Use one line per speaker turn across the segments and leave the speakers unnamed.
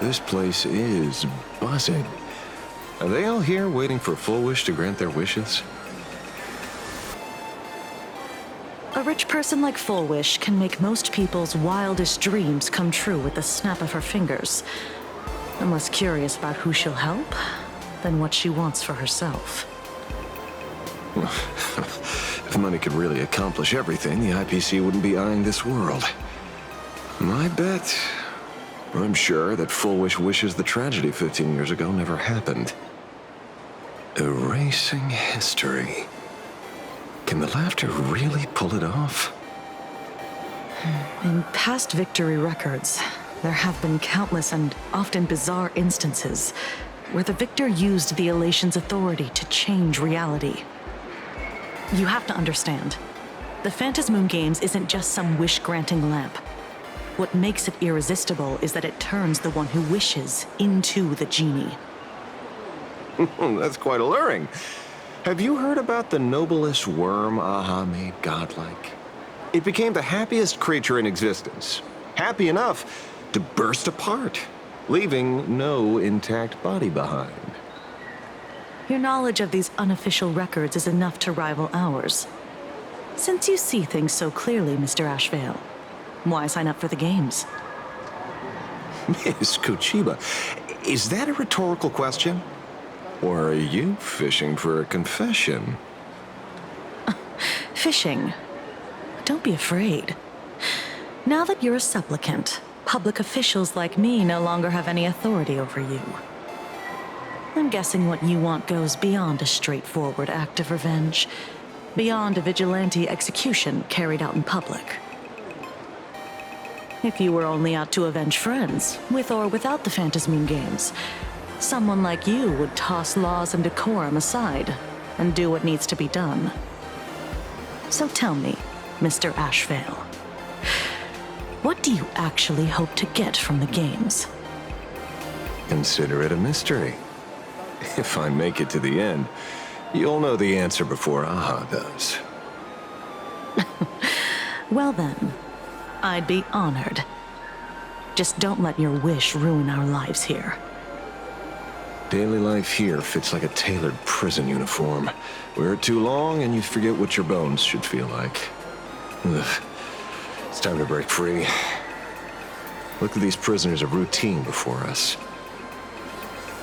This place is buzzing. Are they all here waiting for Fulwish to grant their wishes?
A rich person like Fulwish can make most people's wildest dreams come true with the snap of her fingers. I'm less curious about who she'll help than what she wants for herself.
If money could really accomplish everything, the IPC wouldn't be eyeing this world. My bet, I'm sure that Fulwish wishes the tragedy 15 years ago never happened. Erasing history. Can the laughter really pull it off?
In past victory records, there have been countless and often bizarre instances where the victor used the elation's authority to change reality. You have to understand, the Phantasmoon Games isn't just some wish-granting lamp. What makes it irresistible is that it turns the one who wishes into the genie.
That's quite alluring. Have you heard about the noblest worm Aha made godlike? It became the happiest creature in existence. Happy enough to burst apart, leaving no intact body behind.
Your knowledge of these unofficial records is enough to rival ours. Since you see things so clearly, Mr. Ashvale, why sign up for the games?
Miss Kochiba, is that a rhetorical question? Or are you fishing for a confession?
Fishing? Don't be afraid. Now that you're a supplicant, public officials like me no longer have any authority over you. I'm guessing what you want goes beyond a straightforward act of revenge, beyond a vigilante execution carried out in public. If you were only out to avenge friends, with or without the Phantasmoon Games, someone like you would toss laws and decorum aside and do what needs to be done. So tell me, Mr. Ashvale, what do you actually hope to get from the games?
Consider it a mystery. If I make it to the end, you'll know the answer before Aha does.
Well then, I'd be honored. Just don't let your wish ruin our lives here.
Daily life here fits like a tailored prison uniform. Wear it too long and you forget what your bones should feel like. Ugh. It's time to break free. Look at these prisoners of routine before us.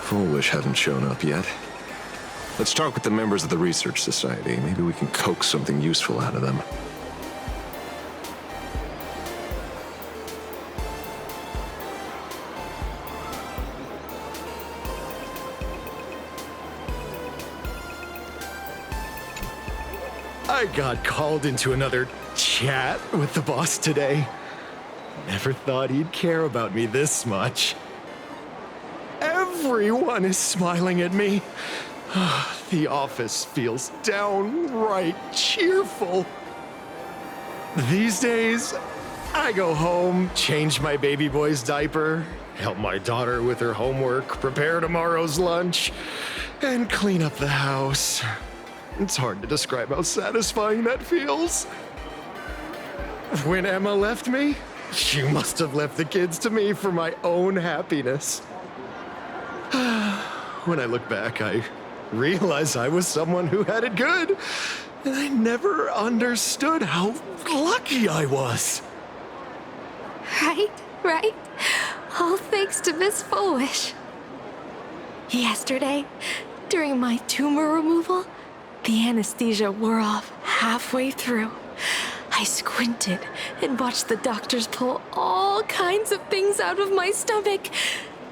Fulwish hasn't shown up yet. Let's talk with the members of the Research Society. Maybe we can coax something useful out of them.
I got called into another chat with the boss today. Never thought he'd care about me this much. Everyone is smiling at me. The office feels downright cheerful. These days, I go home, change my baby boy's diaper, help my daughter with her homework, prepare tomorrow's lunch, and clean up the house. It's hard to describe how satisfying that feels. When Emma left me, she must have left the kids to me for my own happiness. When I look back, I realize I was someone who had it good, and I never understood how lucky I was.
Right. All thanks to Miss Fulwish. Yesterday, during my tumor removal, the anesthesia wore off halfway through. I squinted and watched the doctors pull all kinds of things out of my stomach.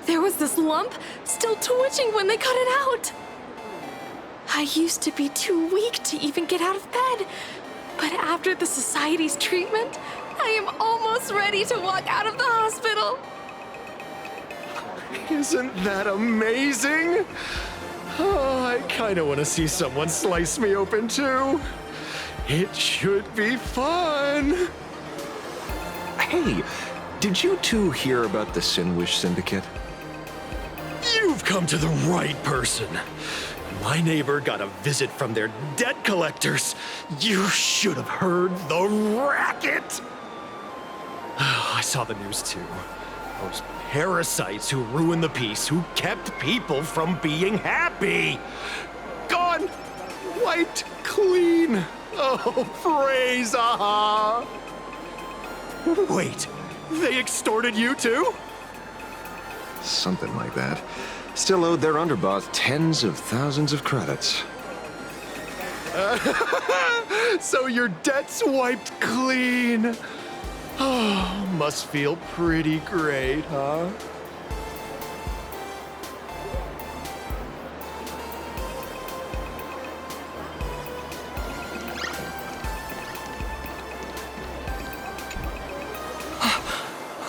There was this lump still twitching when they cut it out. I used to be too weak to even get out of bed, but after the Society's treatment, I am almost ready to walk out of the hospital.
Isn't that amazing? Oh, I kind of want to see someone slice me open too. It should be fun.
Hey, did you two hear about the Sinwish Syndicate?
You've come to the right person. My neighbor got a visit from their debt collectors. You should have heard the racket. I saw the news too. Those parasites who ruined the peace, who kept people from being happy. Gone! Wiped clean! Oh, praise Aha! Wait, they extorted you too?
Something like that. Still owed their underboss tens of thousands of credits.
So your debt's wiped clean. Oh, must feel pretty great, huh?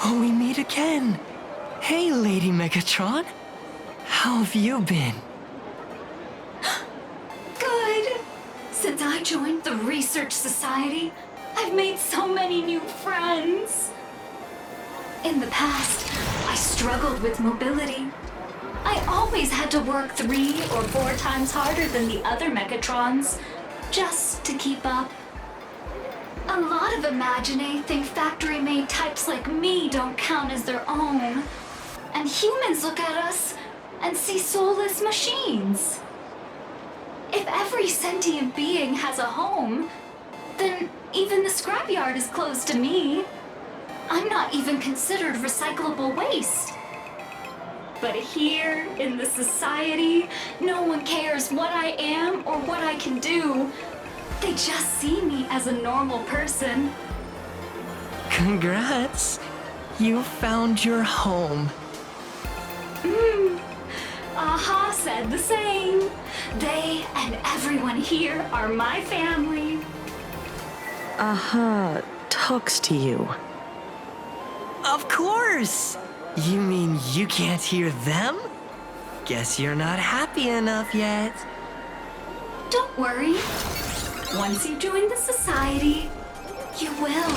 Oh, we meet again. Hey, Lady Megatron. How have you been?
Good. Since I joined the Research Society, I've made so many new friends. In the past, I struggled with mobility. I always had to work 3 or 4 times harder than the other Megatrons, just to keep up. A lot of Imaginae think factory-made types like me don't count as their own. And humans look at us and see soulless machines. If every sentient being has a home, then even the scrapyard is closed to me. I'm not even considered recyclable waste. But here, in the society, no one cares what I am or what I can do. They just see me as a normal person.
Congrats. You found your home.
Aha said the same. They and everyone here are my family.
Aha talks to you.
Of course. You mean you can't hear them? Guess you're not happy enough yet.
Don't worry. Once you join the society, you will.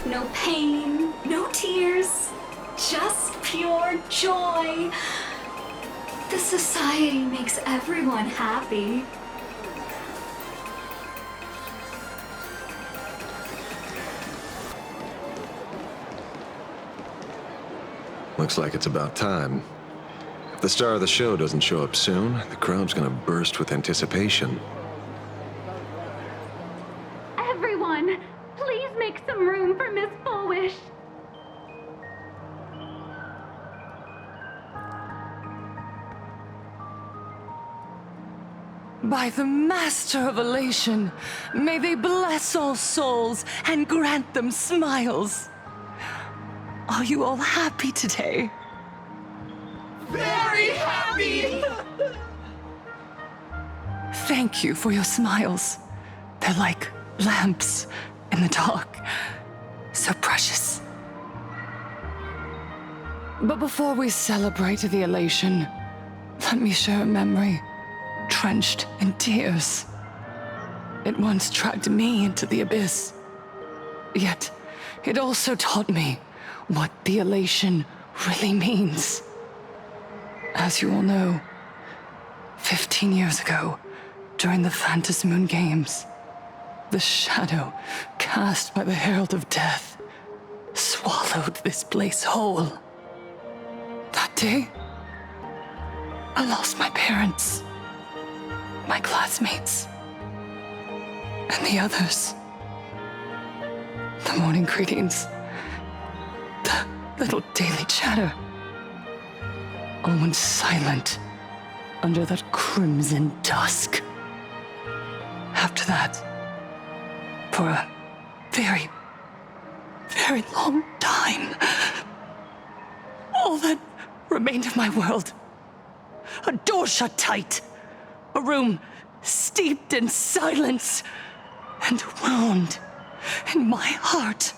No pain, no tears, just pure joy. The society makes everyone happy.
Looks like it's about time. If the star of the show doesn't show up soon, the crowd's gonna burst with anticipation.
Everyone, please make some room for Miss Fulwish.
By the Master of Elation, may they bless all souls and grant them smiles. Are you all happy today?
Very happy!
Thank you for your smiles. They're like lamps in the dark. So precious. But before we celebrate the elation, let me share a memory drenched in tears. It once dragged me into the abyss. Yet, it also taught me what the elation really means. As you all know, 15 years ago, during the Phantasmoon Games, the shadow cast by the Herald of Death swallowed this place whole. That day, I lost my parents, my classmates, and the others. The morning greetings, the little daily chatter, all went silent under that crimson dusk. After that, for a very, very long time, all that remained of my world, a door shut tight, a room steeped in silence, and a wound in my heart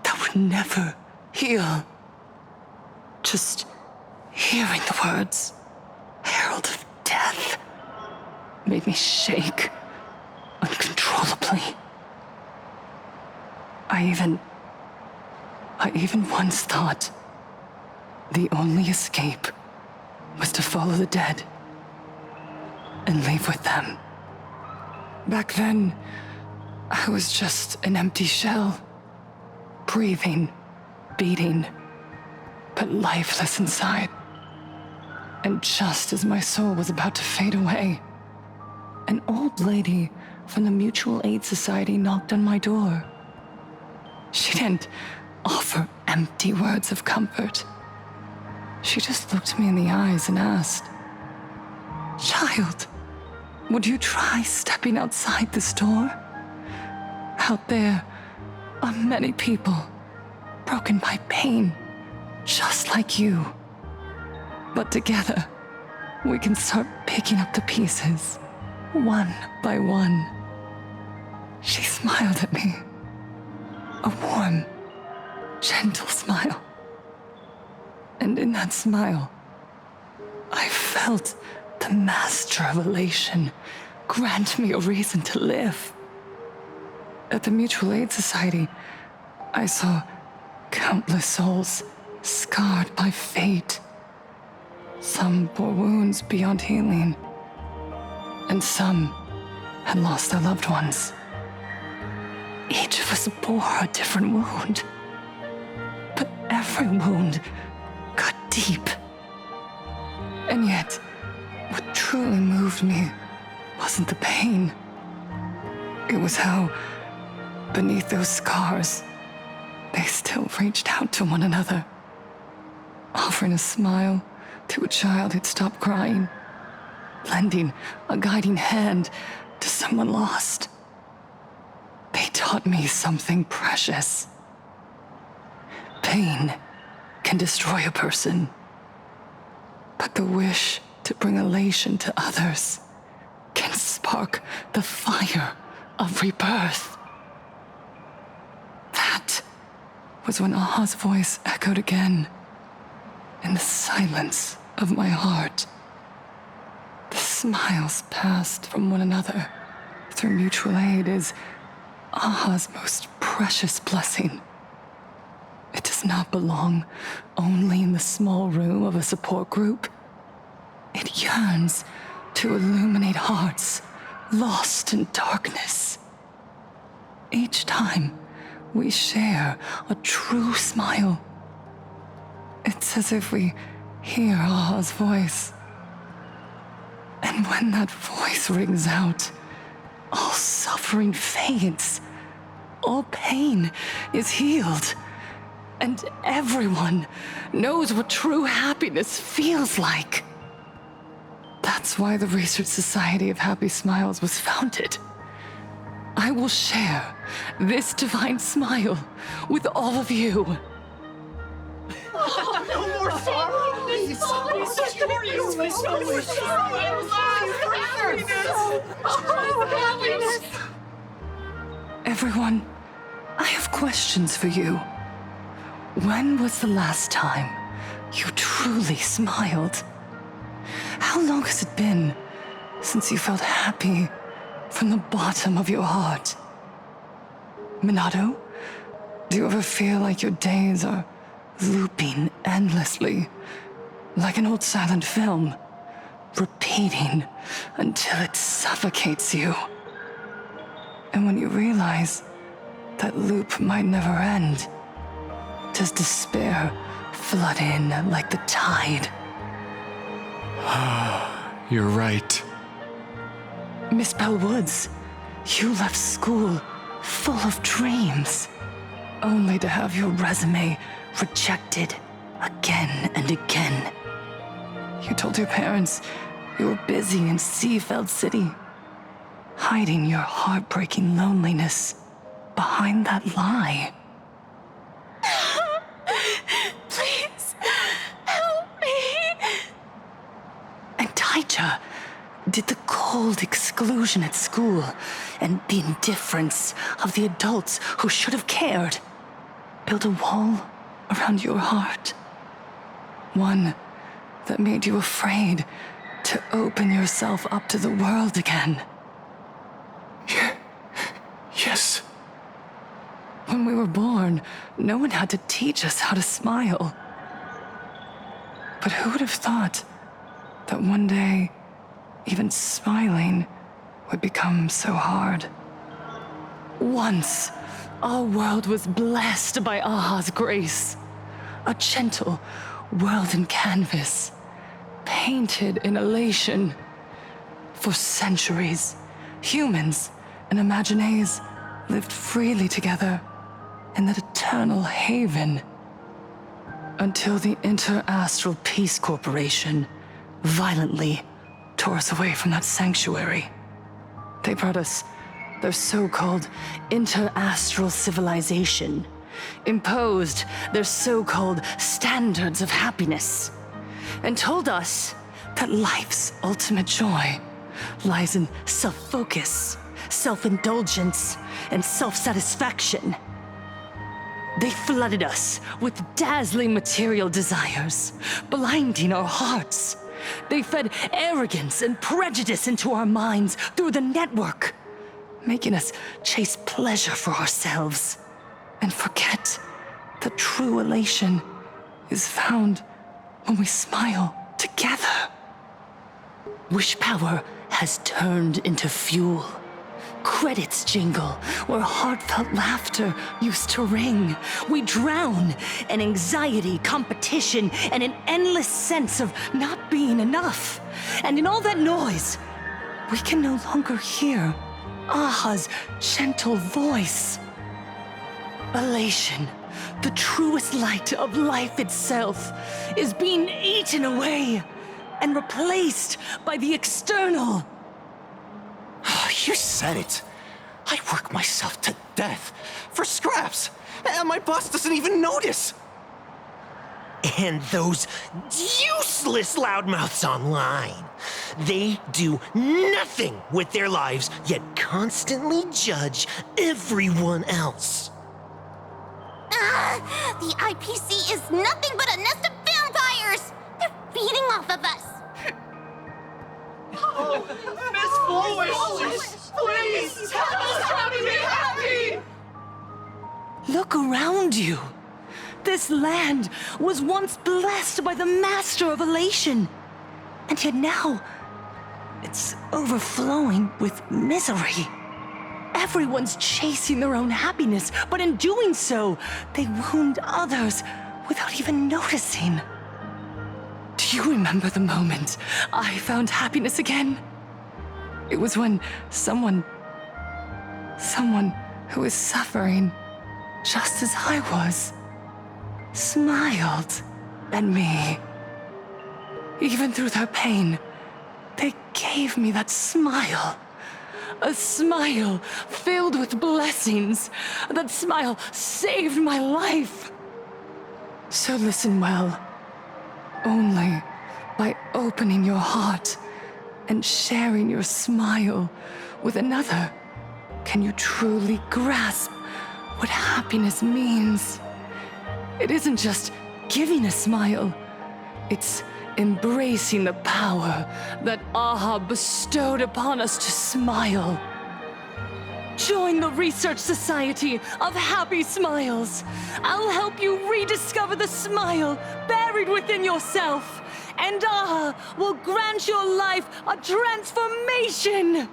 that would never heal. Just hearing the words, Herald of Death, made me shake uncontrollably. I even once thought the only escape was to follow the dead and leave with them. Back then, I was just an empty shell, breathing, beating, but lifeless inside. And just as my soul was about to fade away, an old lady from the Mutual Aid Society knocked on my door. She didn't offer empty words of comfort. She just looked me in the eyes and asked, "Child, would you try stepping outside this door? Out there are many people broken by pain, just like you. But together, we can start picking up the pieces, one by one." She smiled at me. A warm, gentle smile. And in that smile, I felt the master of elation grant me a reason to live. At the Mutual Aid Society, I saw countless souls scarred by fate. Some bore wounds beyond healing, and some had lost their loved ones. Each of us bore a different wound, but every wound cut deep. And yet, what truly moved me wasn't the pain. It was how, beneath those scars, they still reached out to one another, offering a smile to a child who'd stopped crying, lending a guiding hand to someone lost. They taught me something precious. Pain can destroy a person, but the wish to bring elation to others can spark the fire of rebirth. That was when Aha's voice echoed again in the silence of my heart. The smiles passed from one another through mutual aid is Aha's most precious blessing. It does not belong only in the small room of a support group. It yearns to illuminate hearts lost in darkness. Each time we share a true smile, it's as if we hear Aha's voice. And when that voice rings out, all suffering fades, all pain is healed, and everyone knows what true happiness feels like. That's why the Research Society of Happy Smiles was founded. I will share this divine smile with all of you. Everyone, I have questions for you. When was the last time you truly smiled? How long has it been since you felt happy from the bottom of your heart? Minato, do you ever feel like your days are looping endlessly, like an old silent film, repeating until it suffocates you? And when you realize that loop might never end, does despair flood in like the tide?
You're right.
Miss Bellwoods, you left school full of dreams, only to have your resume rejected again and again. You told your parents you were busy in Seafeld City, hiding your heartbreaking loneliness behind that lie.
Please, help me.
And Taija did the cold exclusion at school and the indifference of the adults who should have cared build a wall around your heart. One that made you afraid to open yourself up to the world again.
Yes.
When we were born, no one had to teach us how to smile. But who would have thought that one day, even smiling would become so hard? Once, our world was blessed by Aha's grace. A gentle world in canvas, painted in elation. For centuries, humans and Imagines lived freely together in that eternal haven. Until the Inter-Astral Peace Corporation violently tore us away from that sanctuary. They brought us their so-called inter-astral civilization, imposed their so-called standards of happiness, and told us that life's ultimate joy lies in self-focus, self-indulgence, and self-satisfaction. They flooded us with dazzling material desires, blinding our hearts. They fed arrogance and prejudice into our minds through the network, making us chase pleasure for ourselves and forget that true elation is found when we smile together. Wish power has turned into fuel. Credits jingle where heartfelt laughter used to ring. We drown in anxiety, competition, and an endless sense of not being enough. And in all that noise, we can no longer hear Aha's gentle voice. Elation, the truest light of life itself, is being eaten away and replaced by the external.
You said it. I work myself to death for scraps, and my boss doesn't even notice. And those useless loudmouths online. They do nothing with their lives, yet constantly judge everyone else.
The IPC is nothing but a nest of vampires! They're feeding off of us!
Miss Fulwish, please tell us how to be happy!
Look around you. This land was once blessed by the master of elation. And yet now, it's overflowing with misery. Everyone's chasing their own happiness, but in doing so, they wound others without even noticing. Do you remember the moment I found happiness again? It was when someone who was suffering just as I was, smiled at me. Even through their pain, they gave me that smile. A smile filled with blessings. That smile saved my life. So listen well. Only by opening your heart and sharing your smile with another can you truly grasp what happiness means. It isn't just giving a smile, it's embracing the power that Aha bestowed upon us to smile. Join the Research Society of Happy Smiles. I'll help you rediscover the smile buried within yourself, and Aha will grant your life a transformation.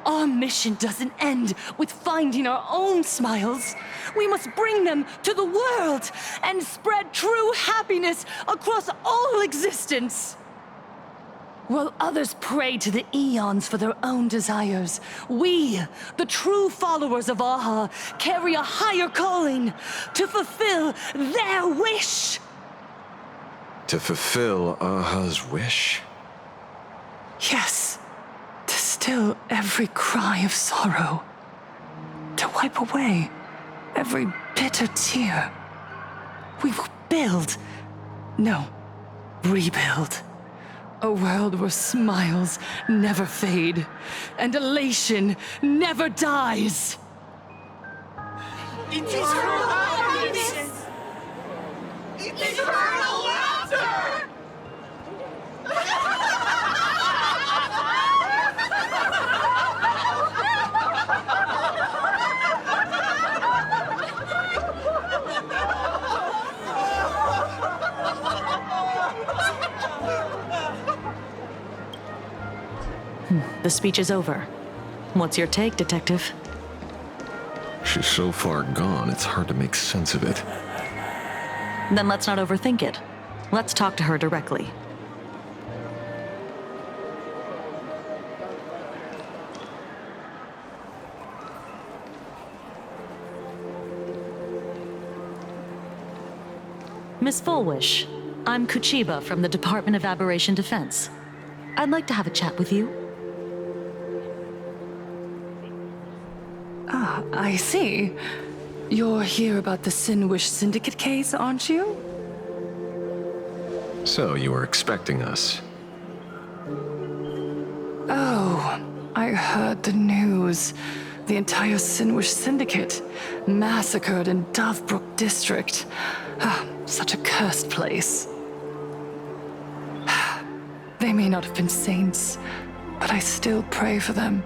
Our mission doesn't end with finding our own smiles. We must bring them to the world and spread true happiness across all existence. While others pray to the eons for their own desires, we, the true followers of Aha, carry a higher calling to fulfill their wish.
To fulfill Aha's wish?
Yes. To still every cry of sorrow. To wipe away every bitter tear. We will build, no, rebuild. A world where smiles never fade and elation never dies.
Eternal happiness! Eternal laughter!
The speech is over. What's your take, Detective?
She's so far gone, it's hard to make sense of it.
Then let's not overthink it. Let's talk to her directly. Miss Fulwish, I'm Kuchiba from the Department of Aberration Defense. I'd like to have a chat with you.
Ah, I see. You're here about the Fulwish Syndicate case, aren't you?
So, you were expecting us.
Oh, I heard the news. The entire Fulwish Syndicate massacred in Dovebrook District. Ah, such a cursed place. They may not have been saints, but I still pray for them.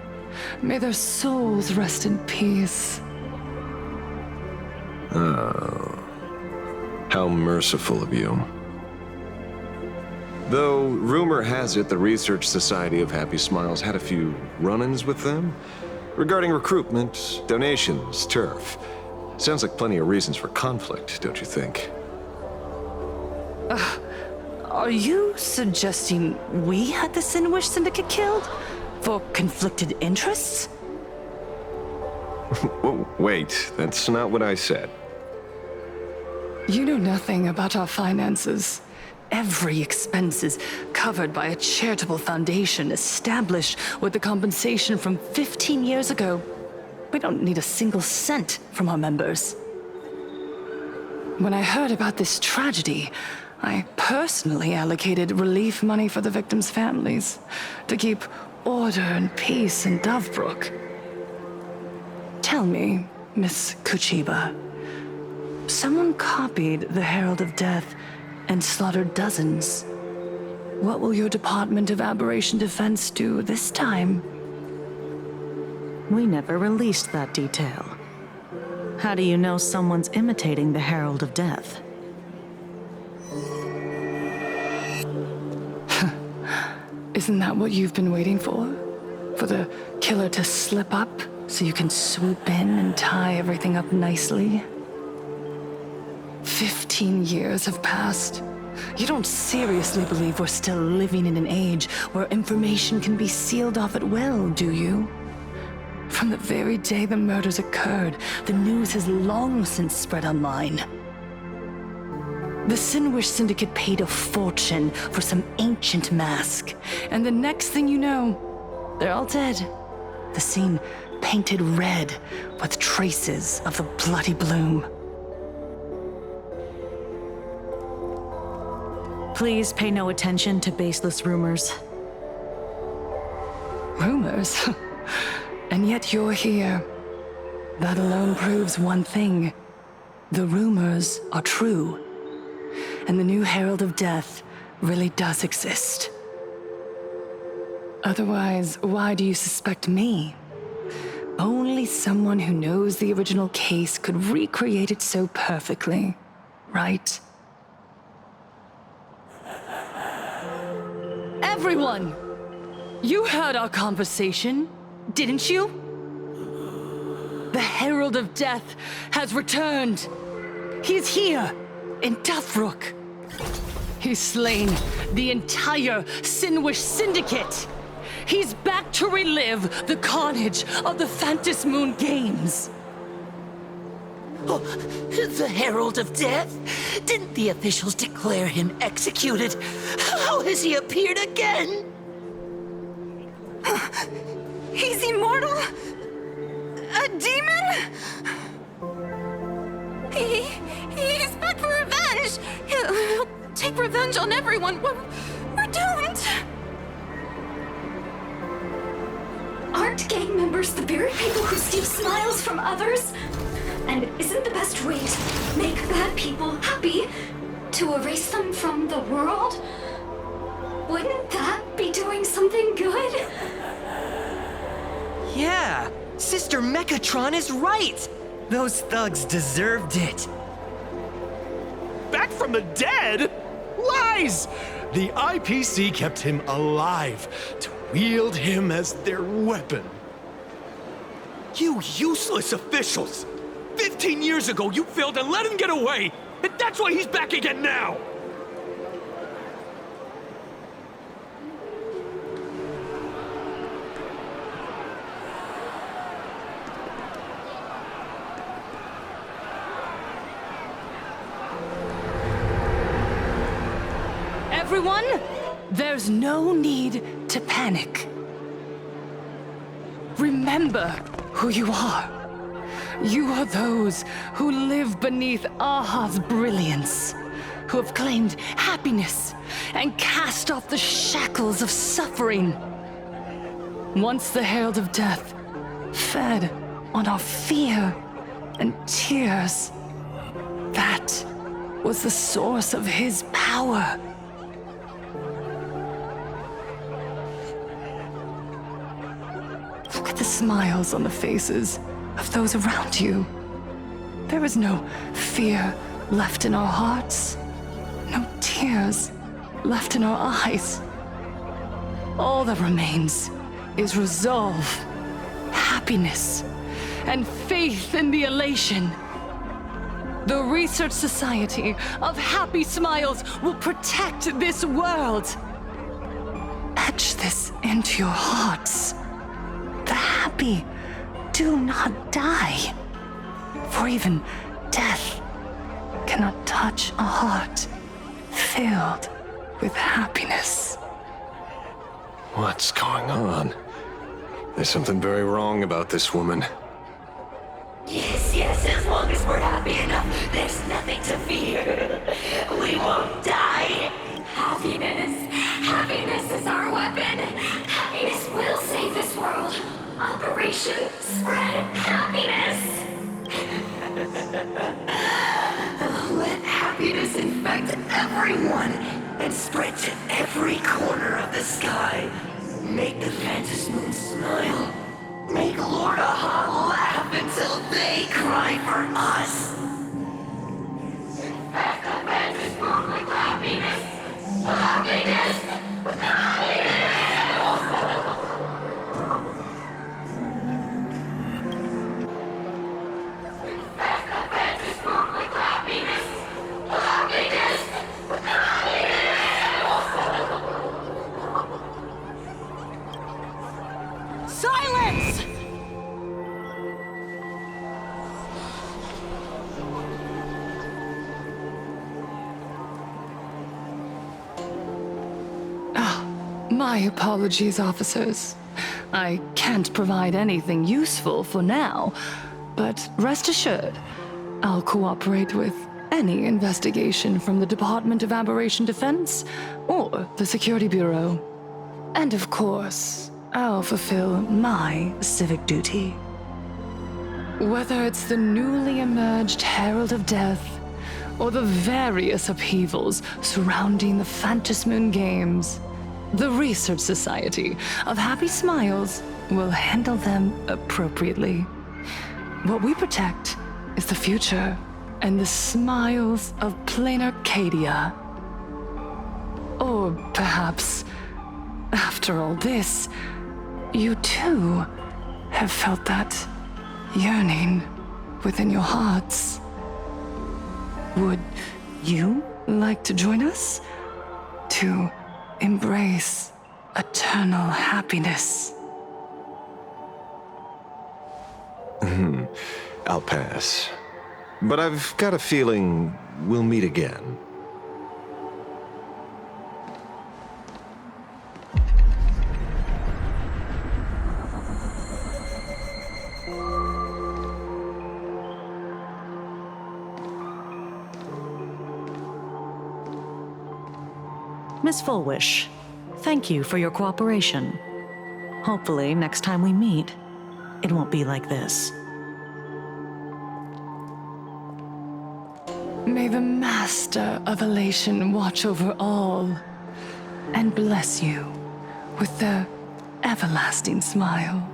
May their souls rest in peace.
Oh. How merciful of you. Though, rumor has it the Research Society of Happy Smiles had a few run-ins with them regarding recruitment, donations, turf. Sounds like plenty of reasons for conflict, don't you think?
Are you suggesting we had the Fulwish Syndicate killed? For conflicted interests?
Whoa, wait, that's not what I said.
You know nothing about our finances. Every expense is covered by a charitable foundation established with the compensation from 15 years ago. We don't need a single cent from our members. When I heard about this tragedy, I personally allocated relief money for the victims' families to keep order and peace in Dovebrook. Tell me, Miss Kuchiba, someone copied the Herald of Death and slaughtered dozens. What will your Department of Aberration Defense do this time?
We never released that detail. How do you know someone's imitating the Herald of Death?
Isn't that what you've been waiting for? For the killer to slip up so you can swoop in and tie everything up nicely? 15 years have passed. You don't seriously believe we're still living in an age where information can be sealed off at will, do you? From the very day the murders occurred, the news has long since spread online. The Fulwish Syndicate paid a fortune for some ancient mask, and the next thing you know, they're all dead. The scene painted red with traces of the bloody bloom.
Please pay no attention to baseless rumors.
Rumors? And yet you're here. That alone proves one thing. The rumors are true. And the new Herald of Death really does exist. Otherwise, why do you suspect me? Only someone who knows the original case could recreate it so perfectly, right? Everyone! You heard our conversation, didn't you? The Herald of Death has returned. He's here, in Dovebrook. He's slain the entire Fulwish Syndicate. He's back to relive the carnage of the Phantom Moon Games.
Oh, the Herald of Death? Didn't the officials declare him executed? How has he appeared again?
He's immortal? A demon? He's back for revenge! He'll take revenge on everyone. We're doomed!
Aren't gang members the very people who steal smiles from others? And isn't the best way to make bad people happy to erase them from the world? Wouldn't that be doing something good?
Yeah, Sister Mechatron is right. Those thugs deserved it.
Back from the dead? Lies! The IPC kept him alive to wield him as their weapon.
You useless officials! 15 years ago, you failed and let him get away!
And that's why he's back again now!
Everyone, there's no need to panic. Remember who you are. You are those who live beneath Aha's brilliance, who have claimed happiness and cast off the shackles of suffering. Once the Herald of Death fed on our fear and tears, that was the source of his power. Look at the smiles on the faces of those around you. There is no fear left in our hearts, no tears left in our eyes. All that remains is resolve, happiness, and faith in the elation. The Research Society of Happy Smiles will protect this world. Etch this into your hearts. The happy do not die, for even death cannot touch a heart filled with happiness.
What's going on? There's something very wrong about this woman.
Yes, as long as we're happy enough, there's nothing to fear. We won't die.
Happiness is our weapon. Happiness will save this world. Operation Spread Happiness.
Let happiness infect everyone and spread to every corner of the sky. Make the Phantom Moon smile. Make Lord Aha laugh until they cry for us.
Infect the Phantom Moon with happiness. Happiness.
Silence!
My apologies, officers. I can't provide anything useful for now, but rest assured, I'll cooperate with any investigation from the Department of Aberration Defense or the Security Bureau. And of course, I'll fulfill my civic duty. Whether it's the newly emerged Herald of Death or the various upheavals surrounding the Phantasmoon Games, the Research Society of Happy Smiles will handle them appropriately. What we protect is the future and the smiles of Planarcadia. Or perhaps, after all this, you too have felt that yearning within your hearts. Would you like to join us to embrace eternal happiness?
I'll pass. But I've got a feeling we'll meet again.
Miss Fulwish, thank you for your cooperation. Hopefully, next time we meet, it won't be like this.
May the Master of Elation watch over all and bless you with their everlasting smile.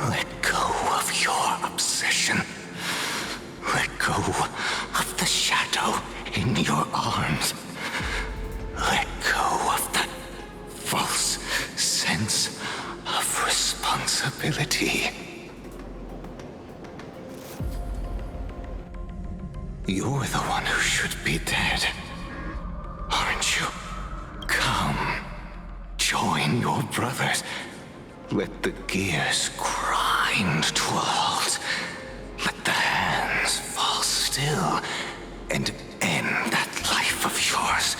Let go of your obsession. Let go of the shadow in your arms. Let go of that false
responsibility. You're the one who should be dead, aren't you? Come, join your brothers. Let the gears grind to a halt. Let the hands fall still and end that life of yours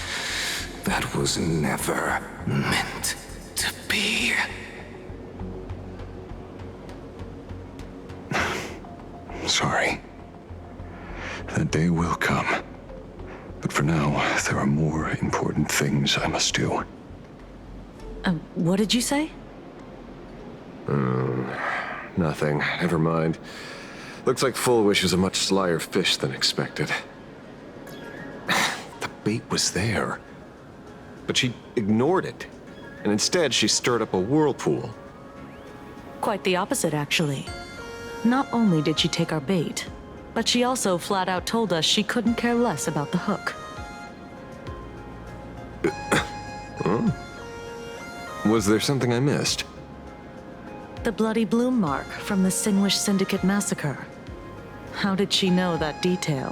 that was never meant to be. Sorry. That day will come. But for now, there are more important things I must do.
What did you say?
Nothing. Never mind. Looks like Fulwish is a much slyer fish than expected. The bait was there. But she ignored it. And instead, she stirred up a whirlpool.
Quite the opposite, actually. Not only did she take our bait, but she also flat out told us she couldn't care less about the hook.
Was there something I missed?
The bloody bloom mark from the Sinwish Syndicate massacre. How did she know that detail?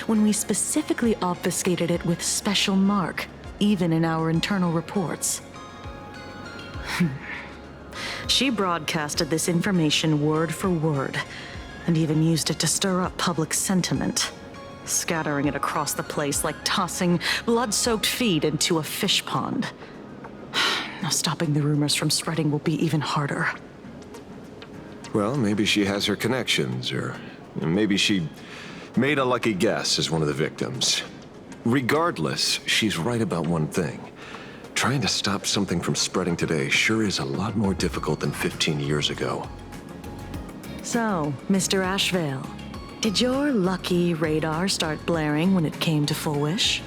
When we specifically obfuscated it with special mark, even in our internal reports. She broadcasted this information word for word, and even used it to stir up public sentiment, scattering it across the place like tossing blood-soaked feed into a fish pond. Now stopping the rumors from spreading will be even harder.
Well, maybe she has her connections, or maybe she made a lucky guess as one of the victims. Regardless, she's right about one thing. Trying to stop something from spreading today sure is a lot more difficult than 15 years ago.
So, Mr. Ashvale, did your lucky radar start blaring when it came to Fulwish?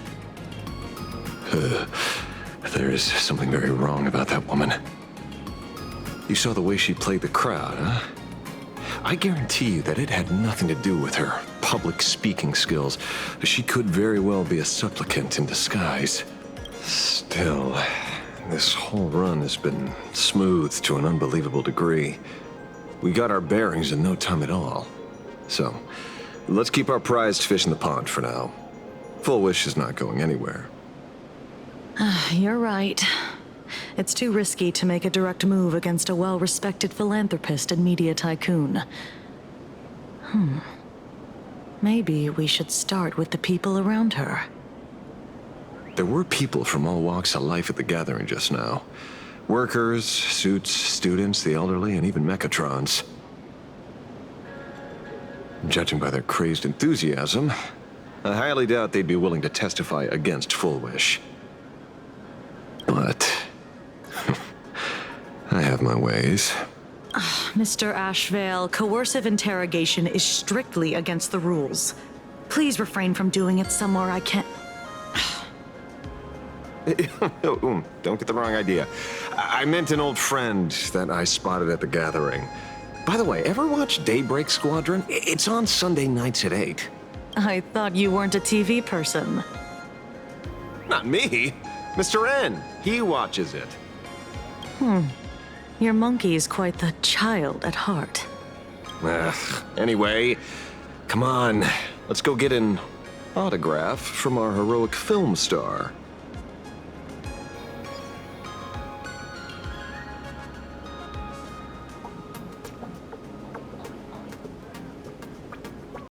There is something very wrong about that woman. You saw the way she played the crowd, huh? I guarantee you that it had nothing to do with her public speaking skills. She could very well be a supplicant in disguise. Still, this whole run has been smooth to an unbelievable degree. We got our bearings in no time at all. So, let's keep our prized fish in the pond for now. Fulwish is not going anywhere.
You're right. It's too risky to make a direct move against a well-respected philanthropist and media tycoon. Maybe we should start with the people around her.
There were people from all walks of life at the gathering just now. Workers, suits, students, the elderly, and even mechatrons. Judging by their crazed enthusiasm, I highly doubt they'd be willing to testify against Fulwish. But I have my ways.
Mr. Ashvale, coercive interrogation is strictly against the rules. Please refrain from doing it somewhere I can't...
Don't get the wrong idea. I meant an old friend that I spotted at the gathering. By the way, ever watch Daybreak Squadron? It's on Sunday nights at 8.
I thought you weren't a TV person.
Not me. Mr. N. He watches it.
Your monkey is quite the child at heart.
Anyway, come on. Let's go get an autograph from our heroic film star.